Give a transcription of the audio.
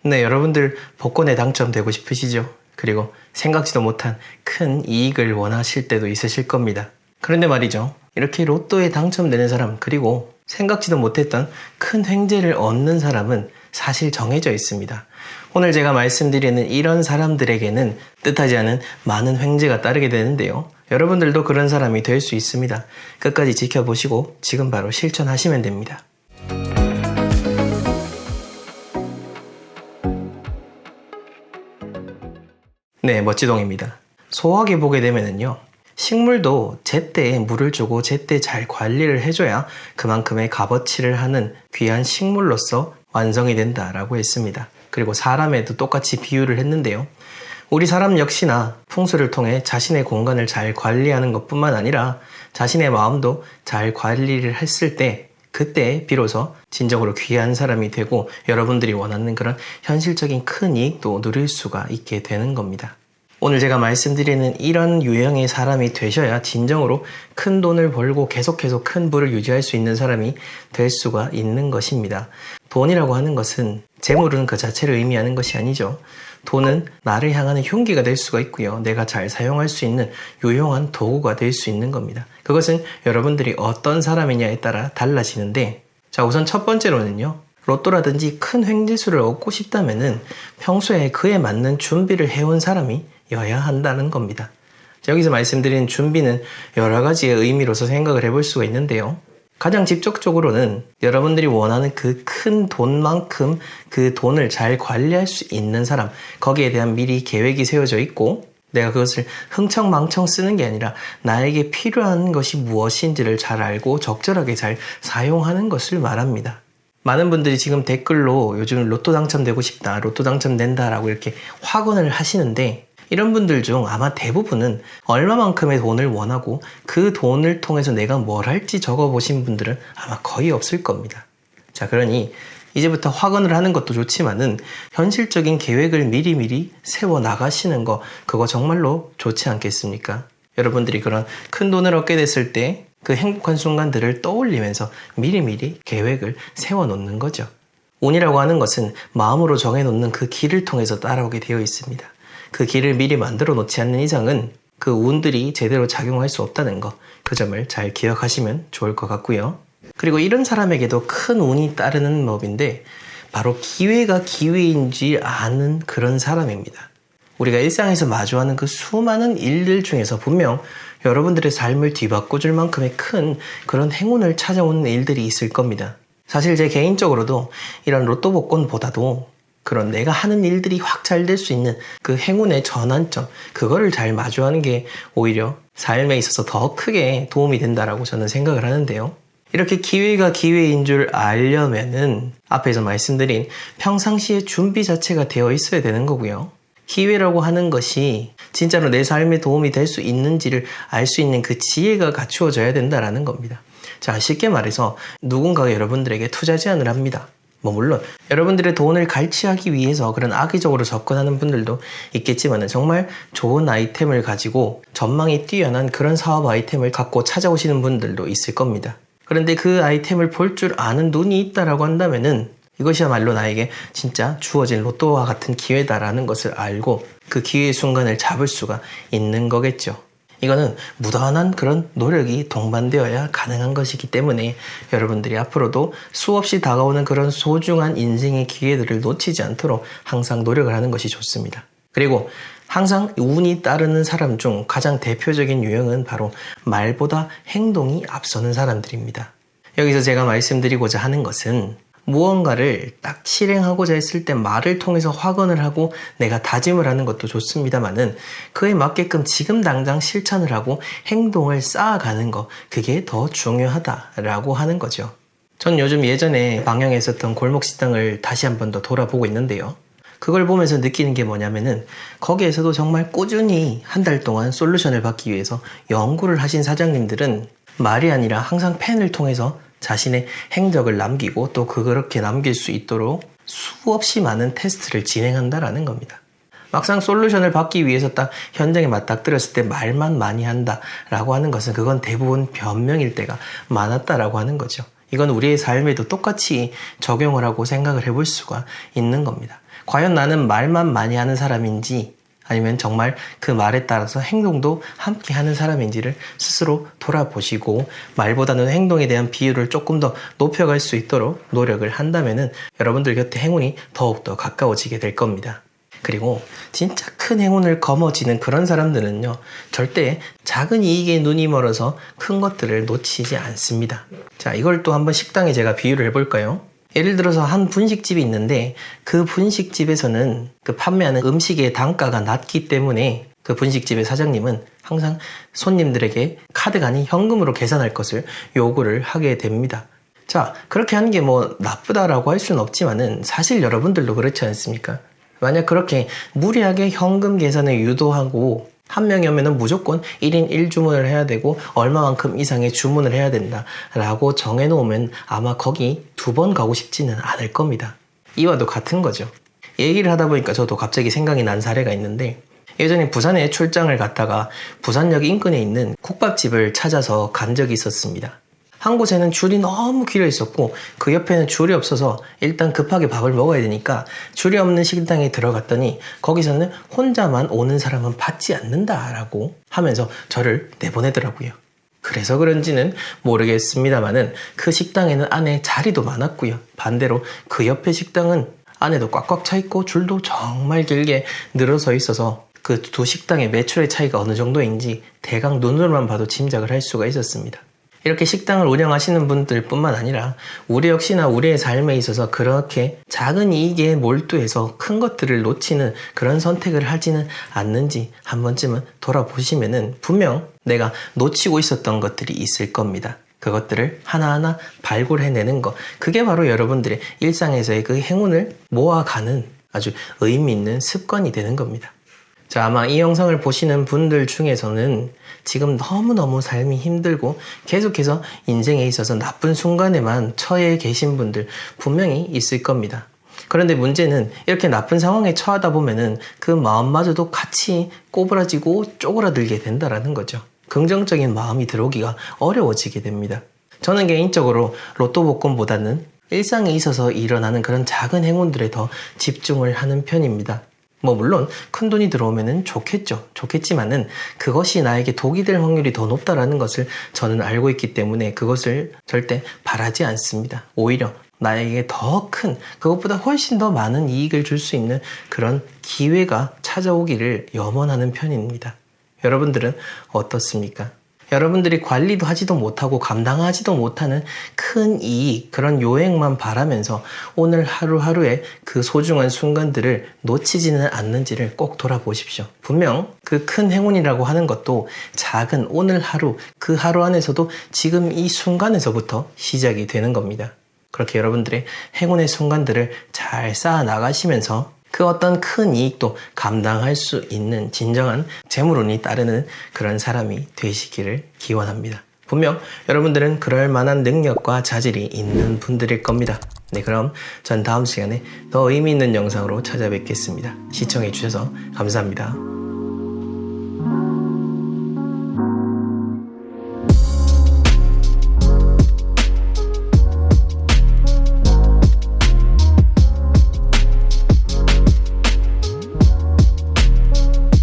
네, 여러분들 복권에 당첨되고 싶으시죠? 그리고 생각지도 못한 큰 이익을 원하실 때도 있으실 겁니다. 그런데 말이죠. 이렇게 로또에 당첨되는 사람, 그리고 생각지도 못했던 큰 횡재를 얻는 사람은 사실 정해져 있습니다. 오늘 제가 말씀드리는 이런 사람들에게는 뜻하지 않은 많은 횡재가 따르게 되는데요. 여러분들도 그런 사람이 될 수 있습니다. 끝까지 지켜보시고 지금 바로 실천하시면 됩니다. 네, 멋지동입니다. 소화기 보게 되면은요. 식물도 제때에 물을 주고 제때 잘 관리를 해줘야 그만큼의 값어치를 하는 귀한 식물로서 완성이 된다라고 했습니다. 그리고 사람에도 똑같이 비유를 했는데요. 우리 사람 역시나 풍수를 통해 자신의 공간을 잘 관리하는 것뿐만 아니라 자신의 마음도 잘 관리를 했을 때 그때 비로소 진정으로 귀한 사람이 되고 여러분들이 원하는 그런 현실적인 큰 이익도 누릴 수가 있게 되는 겁니다. 오늘 제가 말씀드리는 이런 유형의 사람이 되셔야 진정으로 큰 돈을 벌고 계속해서 큰 부를 유지할 수 있는 사람이 될 수가 있는 것입니다. 돈이라고 하는 것은 재물은 그 자체를 의미하는 것이 아니죠. 돈은 나를 향하는 흉기가 될 수가 있고요. 내가 잘 사용할 수 있는 유용한 도구가 될 수 있는 겁니다. 그것은 여러분들이 어떤 사람이냐에 따라 달라지는데, 자, 우선 첫 번째로는요. 로또라든지 큰 횡재수를 얻고 싶다면은 평소에 그에 맞는 준비를 해온 사람이 여야 한다는 겁니다. 여기서 말씀드린 준비는 여러 가지의 의미로서 생각을 해볼 수가 있는데요. 가장 직접적으로는 여러분들이 원하는 그 큰 돈만큼 그 돈을 잘 관리할 수 있는 사람, 거기에 대한 미리 계획이 세워져 있고 내가 그것을 흥청망청 쓰는 게 아니라 나에게 필요한 것이 무엇인지를 잘 알고 적절하게 잘 사용하는 것을 말합니다. 많은 분들이 지금 댓글로 요즘 로또 당첨되고 싶다, 로또 당첨된다 라고 이렇게 확언을 하시는데, 이런 분들 중 아마 대부분은 얼마만큼의 돈을 원하고 그 돈을 통해서 내가 뭘 할지 적어보신 분들은 아마 거의 없을 겁니다. 자, 그러니 이제부터 확언을 하는 것도 좋지만은 현실적인 계획을 미리미리 세워 나가시는 거, 그거 정말로 좋지 않겠습니까? 여러분들이 그런 큰 돈을 얻게 됐을 때 그 행복한 순간들을 떠올리면서 미리미리 계획을 세워 놓는 거죠. 운이라고 하는 것은 마음으로 정해 놓는 그 길을 통해서 따라오게 되어 있습니다. 그 길을 미리 만들어 놓지 않는 이상은 그 운들이 제대로 작용할 수 없다는 거, 그 점을 잘 기억하시면 좋을 것 같고요. 그리고 이런 사람에게도 큰 운이 따르는 법인데 바로 기회가 기회인지 아는 그런 사람입니다. 우리가 일상에서 마주하는 그 수많은 일들 중에서 분명 여러분들의 삶을 뒤바꿔줄 만큼의 큰 그런 행운을 찾아오는 일들이 있을 겁니다. 사실 제 개인적으로도 이런 로또 복권보다도 그런 내가 하는 일들이 확 잘 될 수 있는 그 행운의 전환점, 그거를 잘 마주하는 게 오히려 삶에 있어서 더 크게 도움이 된다라고 저는 생각을 하는데요. 이렇게 기회가 기회인 줄 알려면은 앞에서 말씀드린 평상시의 준비 자체가 되어 있어야 되는 거고요. 기회라고 하는 것이 진짜로 내 삶에 도움이 될 수 있는지를 알 수 있는 그 지혜가 갖추어져야 된다라는 겁니다. 자, 쉽게 말해서 누군가가 여러분들에게 투자 제안을 합니다. 물론 여러분들의 돈을 갈취하기 위해서 그런 악의적으로 접근하는 분들도 있겠지만 정말 좋은 아이템을 가지고 전망이 뛰어난 그런 사업 아이템을 갖고 찾아오시는 분들도 있을 겁니다. 그런데 그 아이템을 볼 줄 아는 눈이 있다라고 한다면은 이것이야말로 나에게 진짜 주어진 로또와 같은 기회다라는 것을 알고 그 기회의 순간을 잡을 수가 있는 거겠죠. 이거는 무던한 그런 노력이 동반되어야 가능한 것이기 때문에 여러분들이 앞으로도 수없이 다가오는 그런 소중한 인생의 기회들을 놓치지 않도록 항상 노력을 하는 것이 좋습니다. 그리고 항상 운이 따르는 사람 중 가장 대표적인 유형은 바로 말보다 행동이 앞서는 사람들입니다. 여기서 제가 말씀드리고자 하는 것은 무언가를 딱 실행하고자 했을 때 말을 통해서 확언을 하고 내가 다짐을 하는 것도 좋습니다만은 그에 맞게끔 지금 당장 실천을 하고 행동을 쌓아가는 것, 그게 더 중요하다라고 하는 거죠. 전 요즘 예전에 방영했었던 골목식당을 다시 한 번 더 돌아보고 있는데요. 그걸 보면서 느끼는 게 뭐냐면은 거기에서도 정말 꾸준히 한 달 동안 솔루션을 받기 위해서 연구를 하신 사장님들은 말이 아니라 항상 펜을 통해서 자신의 행적을 남기고 또 그렇게 남길 수 있도록 수없이 많은 테스트를 진행한다라는 겁니다. 막상 솔루션을 받기 위해서 딱 현장에 맞닥뜨렸을 때 말만 많이 한다라고 하는 것은 그건 대부분 변명일 때가 많았다라고 하는 거죠. 이건 우리의 삶에도 똑같이 적용을 하고 생각을 해볼 수가 있는 겁니다. 과연 나는 말만 많이 하는 사람인지 아니면 정말 그 말에 따라서 행동도 함께 하는 사람인지를 스스로 돌아보시고 말보다는 행동에 대한 비율을 조금 더 높여갈 수 있도록 노력을 한다면은 여러분들 곁에 행운이 더욱더 가까워지게 될 겁니다. 그리고 진짜 큰 행운을 거머쥐는 그런 사람들은요, 절대 작은 이익에 눈이 멀어서 큰 것들을 놓치지 않습니다. 자, 이걸 또 한번 식당에 제가 비유를 해볼까요? 예를 들어서 한 분식집이 있는데 그 분식집에서는 그 판매하는 음식의 단가가 낮기 때문에 그 분식집의 사장님은 항상 손님들에게 카드가 아닌 현금으로 계산할 것을 요구를 하게 됩니다. 자, 그렇게 하는 게 뭐 나쁘다라고 할 수는 없지만은 사실 여러분들도 그렇지 않습니까? 만약 그렇게 무리하게 현금 계산을 유도하고 한 명이 오면은 무조건 1인 1주문을 해야 되고 얼마만큼 이상의 주문을 해야 된다 라고 정해놓으면 아마 거기 2번 가고 싶지는 않을 겁니다. 이와도 같은 거죠. 얘기를 하다 보니까 저도 갑자기 생각이 난 사례가 있는데, 예전에 부산에 출장을 갔다가 부산역 인근에 있는 국밥집을 찾아서 간 적이 있었습니다. 한 곳에는 줄이 너무 길어 있었고 그 옆에는 줄이 없어서 일단 급하게 밥을 먹어야 되니까 줄이 없는 식당에 들어갔더니 거기서는 혼자만 오는 사람은 받지 않는다라고 하면서 저를 내보내더라고요. 그래서 그런지는 모르겠습니다만은 그 식당에는 안에 자리도 많았고요. 반대로 그 옆에 식당은 안에도 꽉꽉 차 있고 줄도 정말 길게 늘어서 있어서 그 두 식당의 매출의 차이가 어느 정도인지 대강 눈으로만 봐도 짐작을 할 수가 있었습니다. 이렇게 식당을 운영하시는 분들 뿐만 아니라 우리 역시나 우리의 삶에 있어서 그렇게 작은 이익에 몰두해서 큰 것들을 놓치는 그런 선택을 하지는 않는지 한 번쯤은 돌아보시면은 분명 내가 놓치고 있었던 것들이 있을 겁니다. 그것들을 하나하나 발굴해내는 것, 그게 바로 여러분들의 일상에서의 그 행운을 모아가는 아주 의미 있는 습관이 되는 겁니다. 자, 아마 이 영상을 보시는 분들 중에서는 지금 너무너무 삶이 힘들고 계속해서 인생에 있어서 나쁜 순간에만 처해 계신 분들 분명히 있을 겁니다. 그런데 문제는 이렇게 나쁜 상황에 처하다 보면은 그 마음마저도 같이 꼬부라지고 쪼그라들게 된다라는 거죠. 긍정적인 마음이 들어오기가 어려워지게 됩니다. 저는 개인적으로 로또 복권보다는 일상에 있어서 일어나는 그런 작은 행운들에 더 집중을 하는 편입니다. 물론 큰 돈이 들어오면 좋겠지만은 그것이 나에게 독이 될 확률이 더 높다라는 것을 저는 알고 있기 때문에 그것을 절대 바라지 않습니다. 오히려 나에게 더 큰, 그것보다 훨씬 더 많은 이익을 줄 수 있는 그런 기회가 찾아오기를 염원하는 편입니다. 여러분들은 어떻습니까? 여러분들이 관리도 하지도 못하고 감당하지도 못하는 큰 이익, 그런 요행만 바라면서 오늘 하루하루의 그 소중한 순간들을 놓치지는 않는지를 꼭 돌아보십시오. 분명 그 큰 행운이라고 하는 것도 작은 오늘 하루, 그 하루 안에서도 지금 이 순간에서부터 시작이 되는 겁니다. 그렇게 여러분들의 행운의 순간들을 잘 쌓아 나가시면서 그 어떤 큰 이익도 감당할 수 있는 진정한 재물운이 따르는 그런 사람이 되시기를 기원합니다. 분명 여러분들은 그럴 만한 능력과 자질이 있는 분들일 겁니다. 네, 그럼 전 다음 시간에 더 의미 있는 영상으로 찾아뵙겠습니다. 시청해 주셔서 감사합니다.